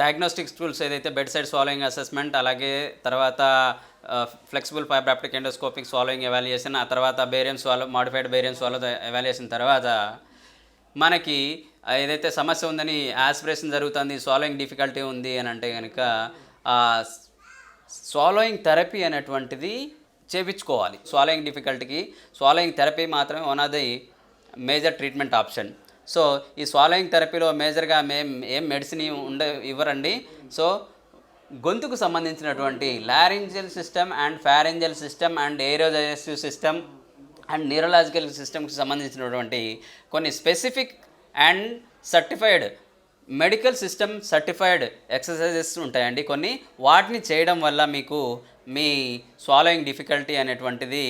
Diagnostics tools ఏదైతే bed side swallowing assessment, అలాగే తర్వాత flexible fibre optic endoscopic swallowing evaluation, ఆ తర్వాత barium swallow modified barium swallow evaluation తర్వాత మనకి ఏదైతే సమస్య ఉందని యాస్పిరేషన్ జరుగుతుంది, స్వాలోయింగ్ డిఫికల్టీ ఉంది అని అంటే కనుక స్వాలోయింగ్ థెరపీ అనేటువంటిది చేయించుకోవాలి. స్వాలోయింగ్ డిఫికల్టీకి స్వాలోయింగ్ థెరపీ మాత్రమే one of the major treatment option. So ఈ స్వాలోయింగ్ థెరపీలో మేజర్గా ఏం మెడిసిన్ ఇవ్వరండి. సో గొంతుకు సంబంధించినటువంటి laryngeal system and pharyngeal system and aerodigestive system and neurological సిస్టమ్కి సంబంధించినటువంటి కొన్ని specific and certified medical system certified exercises ఉంటాయండి కొన్ని. వాటిని చేయడం వల్ల మీకు మీ స్వాలోయింగ్ డిఫికల్టీ అనేటువంటిది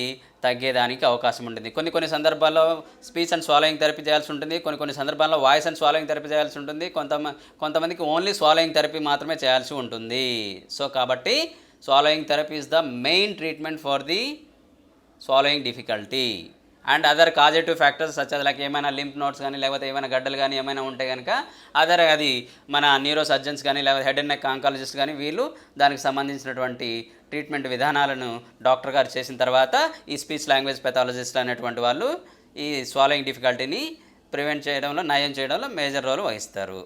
తగ్గేదానికి అవకాశం ఉంటుంది. కొన్ని సందర్భాల్లో స్పీచ్ అండ్ స్వాలోయింగ్ థెరపీ చేయాల్సి ఉంటుంది, కొన్ని సందర్భాల్లో వాయిస్ అండ్ స్వాలోయింగ్ థెరపీ చేయాల్సి ఉంటుంది, కొంతమందికి ఓన్లీ స్వాలోయింగ్ థెరపీ మాత్రమే చేయాల్సి ఉంటుంది. సో కాబట్టి swallowing therapy is the main treatment for the swallowing difficulty and other causative factors such like ఏమైనా లింఫ్ నోట్స్ కానీ లేకపోతే ఏమైనా గడ్డలు కానీ ఏమైనా ఉంటే కనుక అది మన న్యూరో సర్జన్స్ కానీ లేకపోతే హెడ్ అండ్ నెక్ ఆంకాలజిస్ట్ కానీ వీళ్ళు దానికి సంబంధించినటువంటి ట్రీట్మెంట్ విధానాలను డాక్టర్ గారు చేసిన తర్వాత ఈ స్పీచ్ లాంగ్వేజ్ పెథాలజిస్ట్ అనేటువంటి వాళ్ళు ఈ స్వాలోయింగ్ డిఫికల్టీని ప్రివెంట్ చేయడంలో, నయం చేయడంలో మేజర్ రోల్ వహిస్తారు.